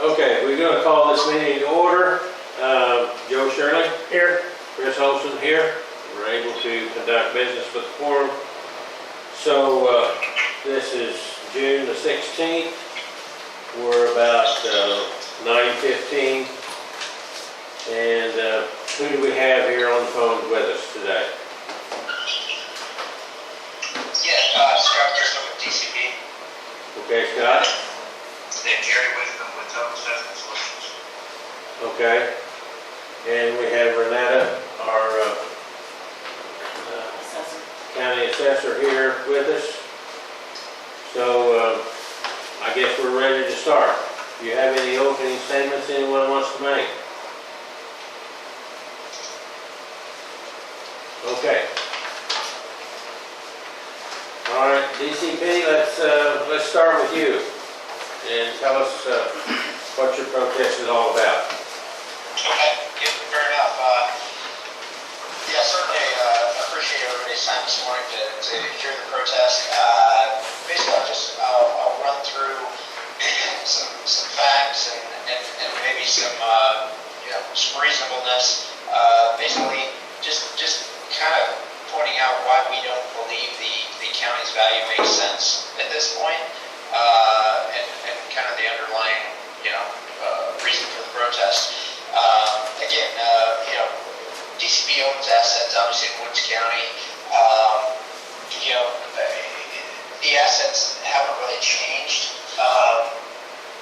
Okay, we're going to call this meeting to order. Joe Shirley Here. Chris Olson here. We're able to conduct business with the quorum. So this is June the 16th. We're about 9:15. And who do we have here on the phone with us today? Scott Crystal with DCP. Okay, Scott. And Jerry Wisdom with Total Assessment Solutions. Okay. And we have Renata, our county assessor here with us. So I guess we're ready to start. Do you have any opening statements anyone wants to make? Okay. All right, DCP, let's start with you and tell us what your protest is all about. Okay, yeah, fair enough. Certainly appreciate everybody's time this morning to hear the protest. Basically, I'll run through some facts and maybe some reasonableness. Basically, just kind of pointing out why we don't believe the county's value makes sense at this point, and kind of the underlying reason for the protest. DCP owns assets, obviously, in Woods County. The assets haven't really changed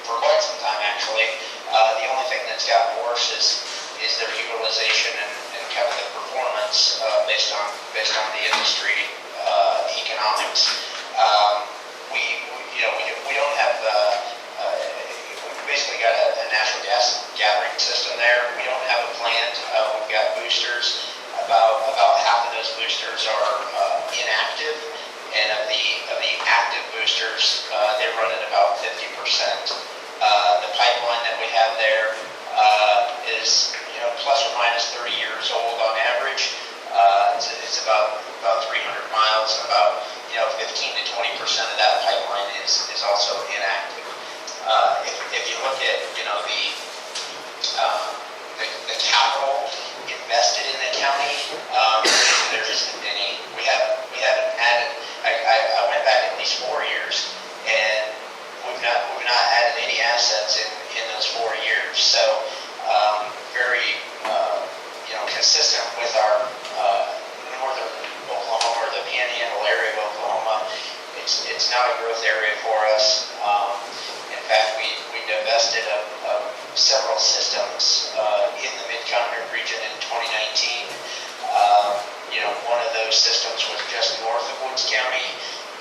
for quite some time, actually. The only thing that's gotten worse is their utilization and kind of the performance based on the industry economics. We don't have we've basically got a natural gas gathering system there. We don't have a plant. We've got boosters. About half of those boosters are inactive, and of the active boosters, they run at about 50%. The pipeline that we have there is plus or minus 30 years old on average. It's about 300 miles, and about 15 to 20% of that pipeline is also inactive. If you look at the capital invested in the county, there isn't any. We haven't added. I went back at least 4 years, and we've not added any assets in those 4 years. So very consistent with our northern Oklahoma, or the Panhandle area of Oklahoma. It's not a growth area for us. In fact, we divested of several systems in the Mid-Continent region in 2019. One of those systems was just north of Woods County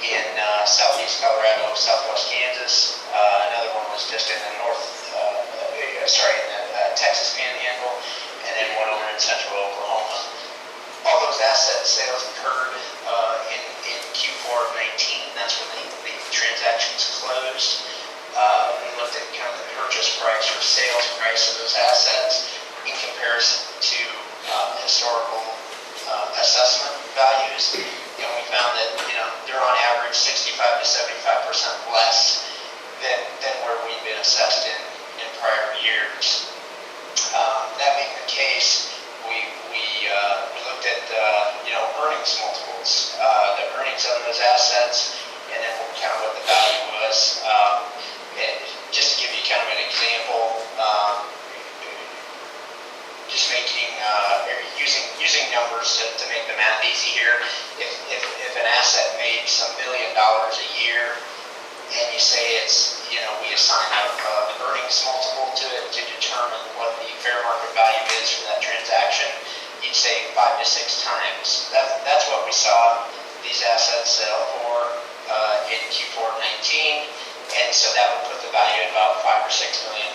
in southeast Colorado, southwest Kansas. Another one was just in the Texas Panhandle, and then one over in central Oklahoma. All those asset sales occurred in Q4 of 19. That's when the transactions closed. We looked at kind of the purchase price or sales price of those assets in comparison to historical assessment values, and we found that they're on average 65 to 75% less than where we've been assessed in prior years. That being the case, we looked at earnings multiples, the earnings of those assets, and then kind of what the value was. And just to give you kind of an example, just using numbers to make the math easy here. If an asset made some $1 million a year, and you say it's we assign an earnings multiple to it to determine what the fair market value is for that transaction, you'd say 5 to 6 times. That's what we saw these assets sell for in Q4 19, and so that would put the value at about $5 or $6 million.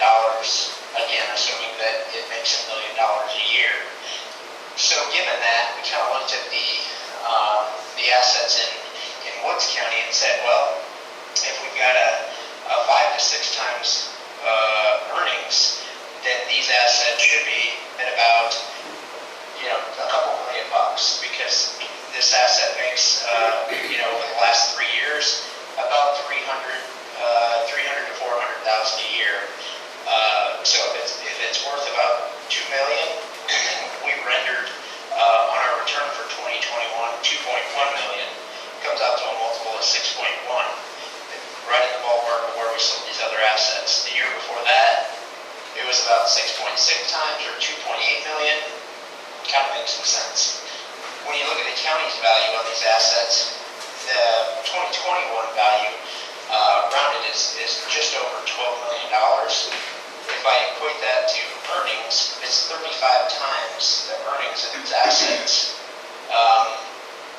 Again, assuming that it makes $1 million a year. So given that, we kind of looked at the assets in Woods County and said, well, if we've got a 5 to 6 times earnings, then these assets should be at about a couple $1 million, because this asset makes over the last 3 years about 300 to 400,000 a year. So if it's worth about 2 million, we rendered on our return for 2021, 2.1 million. Comes out to a multiple of 6.1. Right in the ballpark of where we sold these other assets. The year before that, it was about 6.6 times or 2.8 million. Kind of makes some sense. When you look at the county's value on these assets, the 2021 value rounded is just over $12 million. If I equate that to earnings, it's 35 times the earnings of these assets.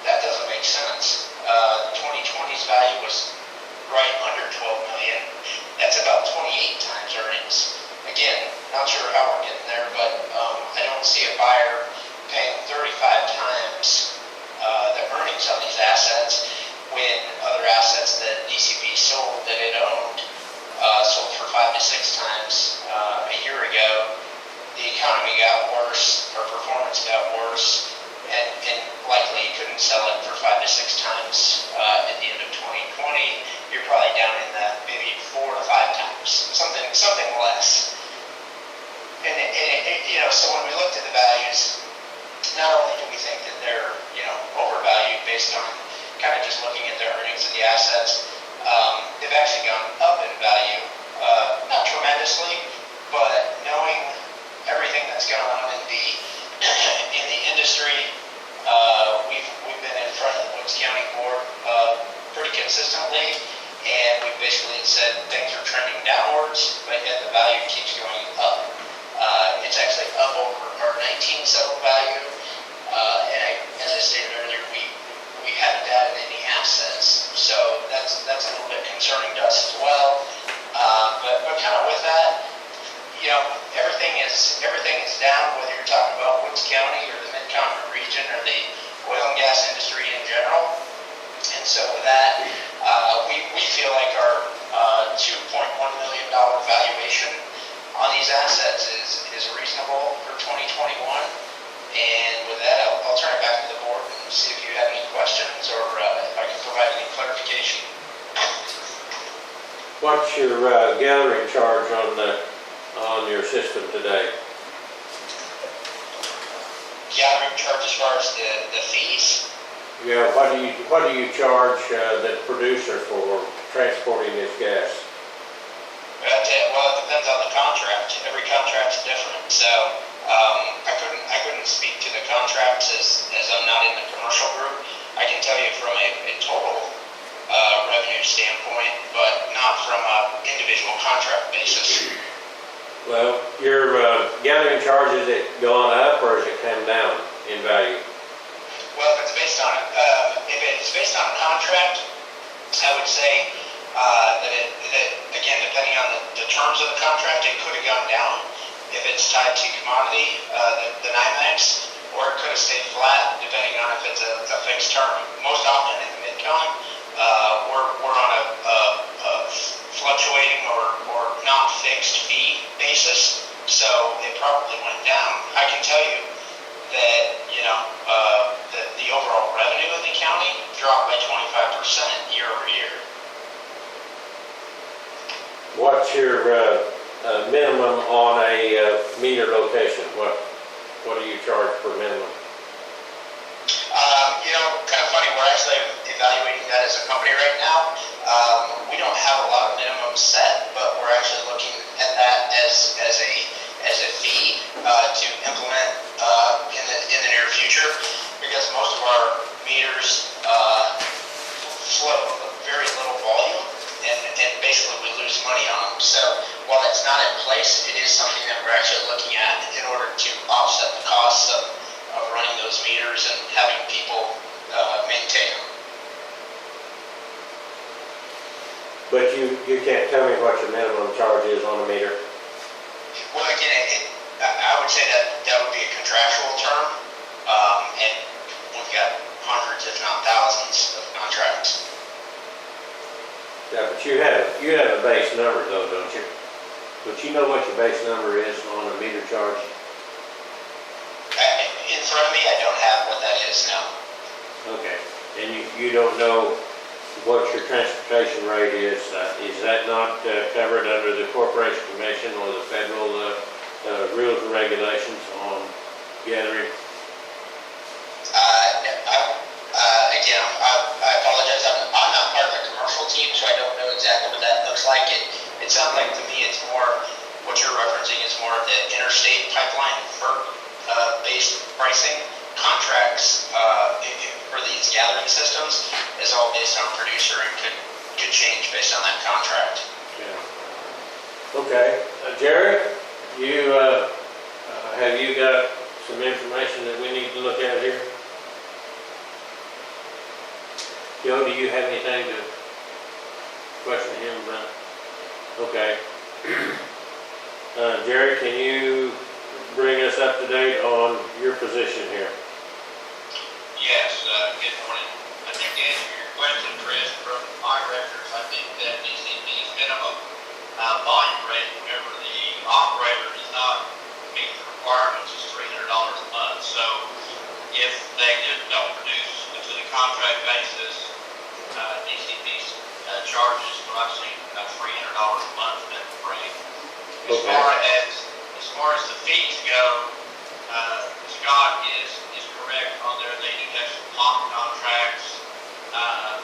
That doesn't make sense. The 2020's value was right under 12 million. That's about 28 times earnings. Again, not sure how we're getting there, but I don't see a buyer paying 35 times the earnings on these assets when other assets that DCP sold that it owned sold for 5 to 6 times a year ago. The economy got worse, or performance got worse, and likely couldn't sell it for 5 to 6 times at the end of 2020. You're probably down in the maybe 4 to 5 times, something less. And so when we looked at the values, not only do we think that they're overvalued based on kind of just looking at their earnings of the assets, they've actually gone up in value, not tremendously, but knowing everything that's gone on in the industry, we've been in front of the Woods County Board pretty consistently, and we basically said things are trending downwards, but yet the value keeps going up. It's actually up over our 19 settled value, as I stated earlier, we haven't added any assets, so that's a little bit concerning to us as well. But kind of with that, everything is down, whether you're talking about Woods County or the Mid-Continent region or the oil and gas industry in general. And so with that, we feel like our $2.1 million valuation on these assets is reasonable for 2021. And with that, I'll turn it back to the board and see if you have any questions or if I can provide any clarification. What's your gathering charge on your system today? Gathering charge as far as the fees? Yeah, what do you charge the producer for transporting this gas? Well, it depends on the contract. Every contract's different. So I couldn't speak to the contracts as I'm not in the commercial group. I can tell you from a total revenue standpoint, but not from an individual contract basis. Well, your gathering charge, has it gone up or has it come down in value? Well, if it's based on a contract, I would say that again, depending on the terms of the contract, it could have gone down. If it's tied to commodity, the NYMEX, or it could have stayed flat, depending on if it's a fixed term. Most often in the Mid-Con, we're on a fluctuating or not fixed fee basis, so it probably went down. I can tell you that the overall revenue of the county dropped by 25% year over year. What's your minimum on a meter location? What do you charge per minimum? Kind of funny, we're actually evaluating that as a company right now. We don't have a lot of minimums set, but we're actually looking at that as a fee to implement in the near future, because most of our meters flow very little volume, and basically we lose money on them. So while that's not in place, it is something that we're actually looking at in order to offset the costs of running those meters and having people maintain them. But you can't tell me what your minimum charge is on a meter? Well, again, I would say that would be a contractual term, and we've got hundreds, if not thousands, of contracts. Yeah, but you have a base number though, don't you? But you know what your base number is on a meter charge? In front of me, I don't have what that is now. Okay, and you don't know what your transportation rate is that not covered under the Corporation Commission or the federal rules and regulations on gathering? Again, I apologize. I'm not part of the commercial team, so I don't know exactly what that looks like. It sounds like to me it's more what you're referencing is more of the interstate pipeline for based pricing. Contracts for these gathering systems is all based on producer and could change based on that contract. Yeah. Okay, Jerry, you have you got some information that we need to look at here? Joe, do you have anything to question him about? Okay. Jerry, can you bring us up to date on your position here? Yes, good morning. I think to answer your question, Chris, from my records, I think that DCP's minimum volume rate, whenever the operator does not meet the requirements, is $300 a month. So if they don't produce to the contract basis, DCP's charges what I've seen $300 a month at the rate. As far as the fees go, Scott is correct on there. They do have some block contracts.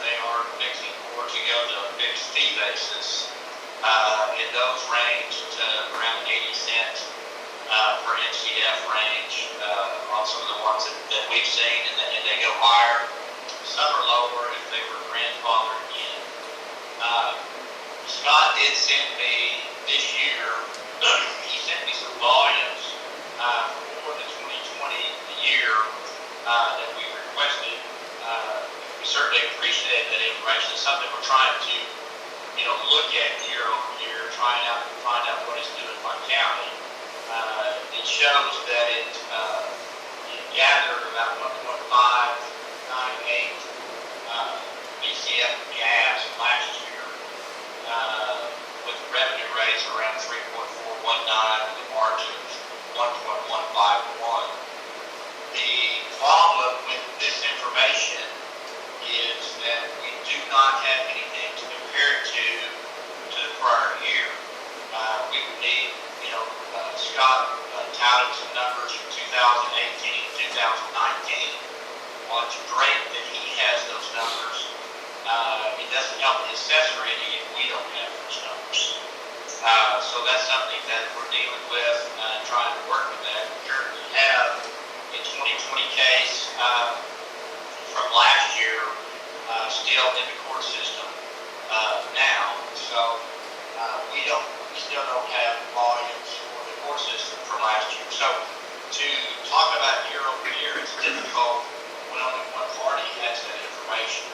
They are fixing for to go to a fixed fee basis. And those range to around 80 cents per NCF range on some of the ones that we've seen, and they go higher. Some are lower if they were grandfathered in. Scott did send me this year, he sent me some volumes for the 2020 year that we requested. We certainly appreciate that information. It's something we're trying to, look at year over year, trying out to find out what it's doing by county. It shows that it gathered about 1.598 BCF of gas last year, with revenue rates around 3.419 and the margins 1.151. The problem with this information is that we do not have anything to compare it to the prior year. We would need, Scott touted some numbers from 2018, 2019. Well, it's great that he has those numbers. It doesn't help the assessor any if we don't have those numbers. So that's something that we're dealing with, trying to work with that. We currently have a 2020 case from last year still in the court system now. So we still don't have volumes for the court system from last year. So to talk about year over year, it's difficult when only one party has that information.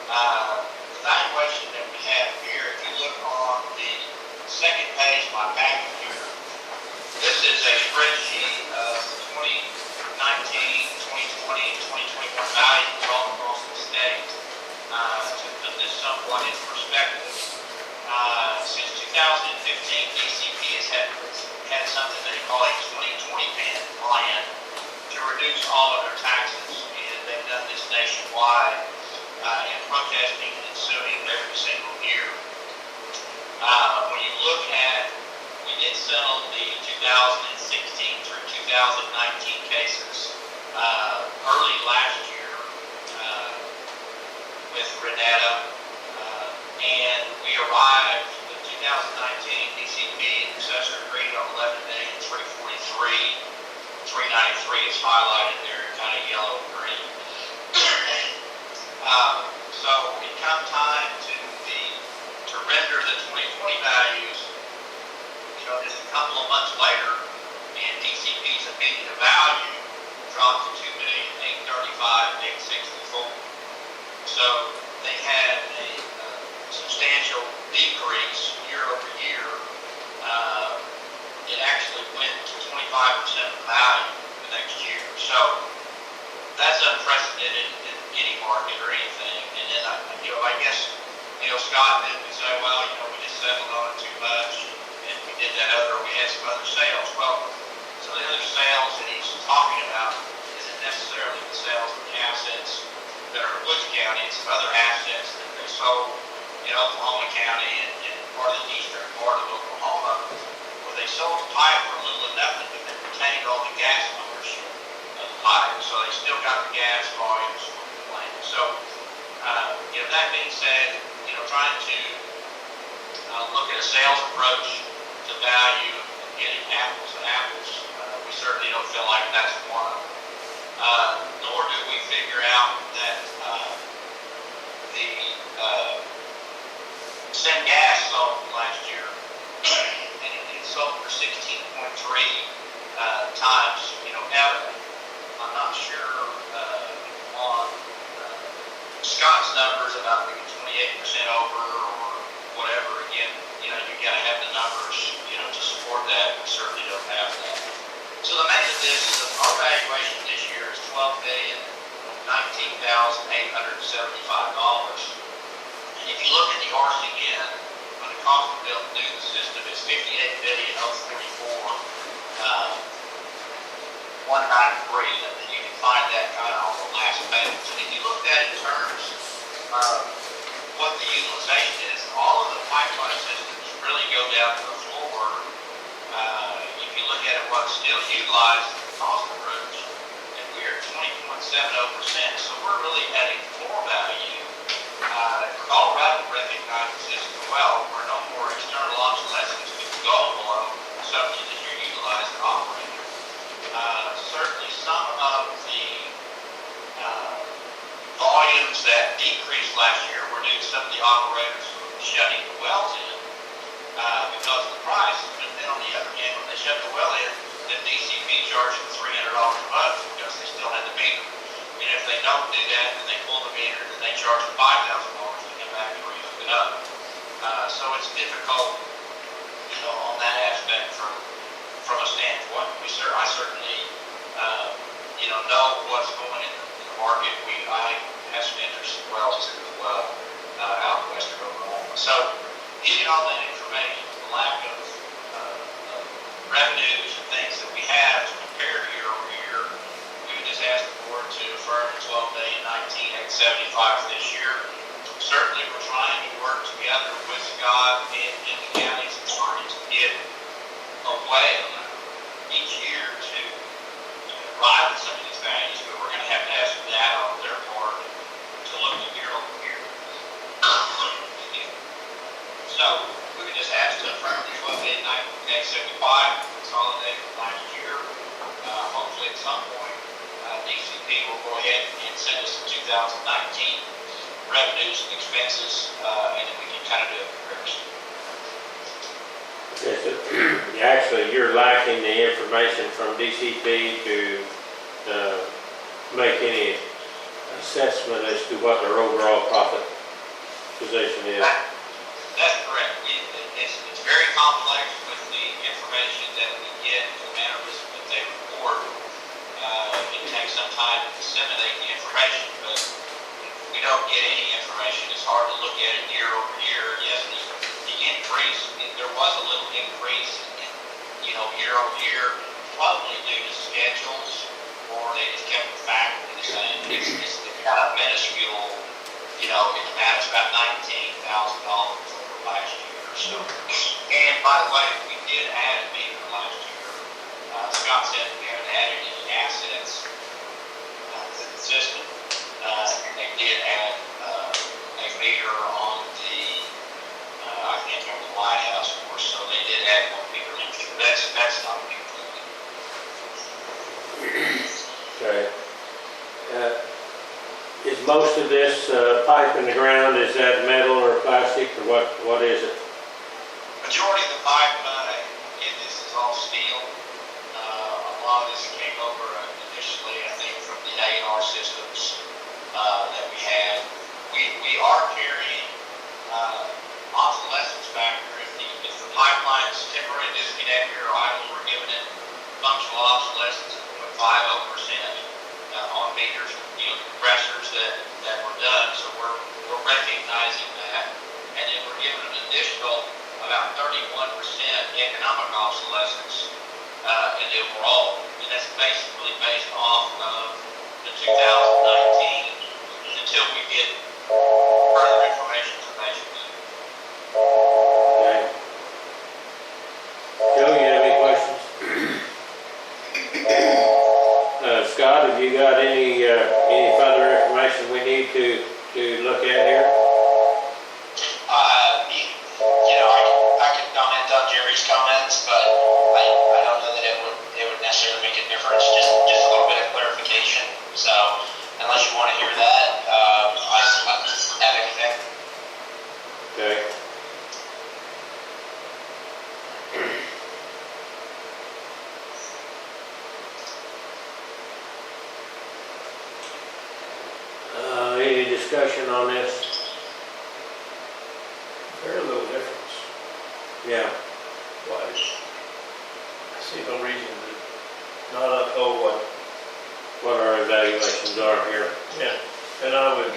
The evaluation that we have here, if you look on the second page, my packet here, this is a spreadsheet of 2019, 2020, 2021 values all across the state. To put this somewhat in perspective, since 2015, DCP has had something they call a 2020 plan to reduce all of their taxes, and they've done this nationwide in protesting and suing every single year. When you look at, we did settle the 2016 through 2019 cases early last year with Renetta, and we arrived in 2019, DCP and the assessor agreed on 11,343,393 is highlighted there, kind of yellow green. So it come time to render the 2020 values, just a couple of months later, and DCP's opinion of value dropped to $2,835,864. So they had a substantial decrease year over year. It actually went to 25% of the value the next year. So that's unprecedented in any market or anything. And then I guess Scott did say, well, we just settled on it too much, and we did that we had some other sales. Well, so the other sales that he's talking about isn't necessarily the sales of the assets that are in Woods County. It's some other assets that they Oklahoma County and part of the eastern part of Oklahoma, where they sold the pipe for little or nothing, but they retained all the gas numbers of the pipe, so they still got the gas volumes from the plant. So, that being said, trying to look at a sales approach to value and getting apples to apples, we certainly don't feel like that's one of them. Nor do we figure out that the syngas sold last year, and it sold for 16.3 times, evident. I'm not sure on Scott's numbers about maybe 28% over or whatever. Again, you got to have the numbers, to support that. We certainly don't have that. So the main of this is that our valuation this year is $12,019,875. And if you look at the RCN, when the cost of building new the system is $58,044,193, and you can find that kind of on the last page. And if you look at it in terms of what the utilization is, all of the pipeline systems really go down to the floor. If you look at it, what's still utilized is the cost approach, and we are 20.70%. So we're really at a floor value. Colorado recognizes this as well, where no more external obsolescence can go below subject that you're utilizing operating. Certainly some of the volumes that decreased last year were due to some of the operators shutting the wells in because of the price. But then on the other hand, when they shut the well in, the DCP charged them $300 a month because they still had the meter. And if they don't do that, then they pull the meter and they charge them $5,000 to come back and re-hook it up. So it's difficult, on that aspect from a standpoint. I certainly, know what's going in the market. I have some interest in wells too as well, out in western Oklahoma. So getting all that information, the lack of revenues and things that we have to compare year over year, we would just ask the board to affirm the $12,019,875 this year. Certainly we're trying to work together with Scott and the counties and trying to get a way each year to arrive at some of these values, but we're going to have some data on their part to look at year over year. So we would just ask to affirm the $12,019,875 consolidated from last year. Hopefully at some point, DCP will go ahead and send us the 2019 revenues and expenses, and then we can kind of do a comparison. Yes, actually, you're lacking the information from DCP to make any assessment as to what their overall profit position is. That's correct. It's very complex with the information that we get, the mannerism that they report. It takes some time to disseminate the information, but if we don't get any information, it's hard to look at it year over year. Yes, the increase, there was a little increase in, year over year, probably due to schedules, or they just kept the faculty the same. It's kind of minuscule, it amounts about $19,000 over last year or so. And by the way, we did add a meter last year. Scott said we haven't added any assets to the system, and they did add a meter on the, I can't remember the lighthouse, of course, so they did add one meter next year. That's not a big deal. Okay. Is most of this pipe in the ground, is that metal or plastic, or what is it? Majority of the pipe in this is all steel. A lot of this came over initially, I think, from the A&R systems that we had. We are carrying obsolescence factor. If the pipeline's temporary disconnected or idle, we're giving it functional obsolescence of 0.50% on meters, compressors that were done. So we're recognizing that, and then we're giving an additional about 31% economic obsolescence in the overall, and that's basically based off of the 2019 until we get further information from HB. on this? Very little difference. Yeah. Why? I see no reason to not uphold What our evaluations are here. yeah, and I would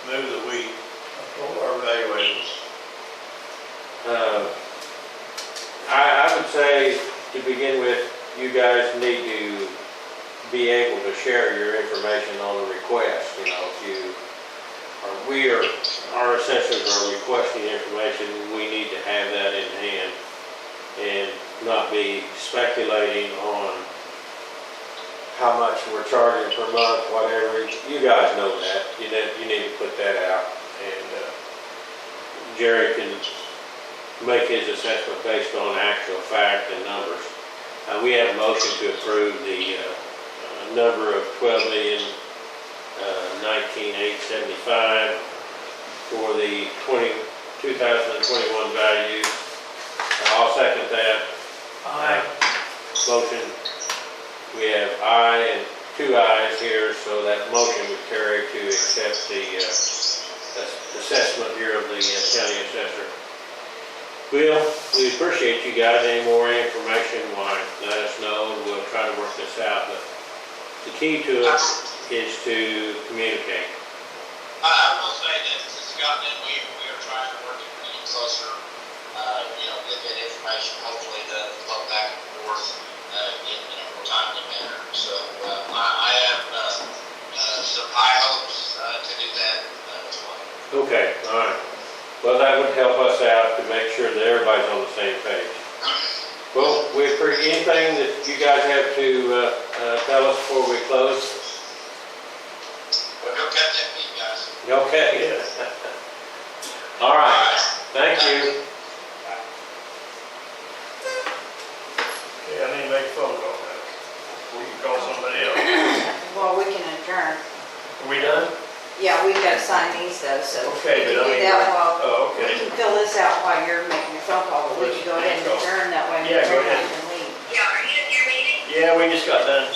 move that we uphold our evaluations. I would say, to begin with, you guys need to be able to share your information on the request. You know, if you, or we are, our assessors are requesting information, we need to have that in hand and not be speculating on how much we're charging per month, whatever. You guys know that. You need to put that out. And Jerry can make his assessment based on actual fact and numbers. We have a motion to approve the number of $12,019,875 for the 2021 value. I'll second that. Aye. Motion, we have aye and 2 ayes here, so that motion would carry to accept the assessment here of the county assessor. Well, we appreciate you guys. Any more information, why, let us know, and we'll try to work this out. But the key to it is to communicate. I will say that Scott and we are trying to work a little closer, get that information, hopefully the flow back and forth, in a more timely manner. So, I have, some high hopes, to do that, as well. Okay, all right. Well, that would help us out to make sure that everybody's on the same page. Well, we appreciate anything that you guys have to tell us before we close. We'll go cut that meat, guys. Okay. All right. Thank you. Yeah, I need to make a phone call now. We can call somebody else. Well, we can adjourn. Are we done? Yeah, we've got to sign these though, so. Okay, we but I can mean, do that while, oh, we okay. can fill this out while you're making a phone call, but we can go ahead and adjourn that way. Yeah, go ahead. And leave. Yeah, are you in your meeting? Yeah, we just got done.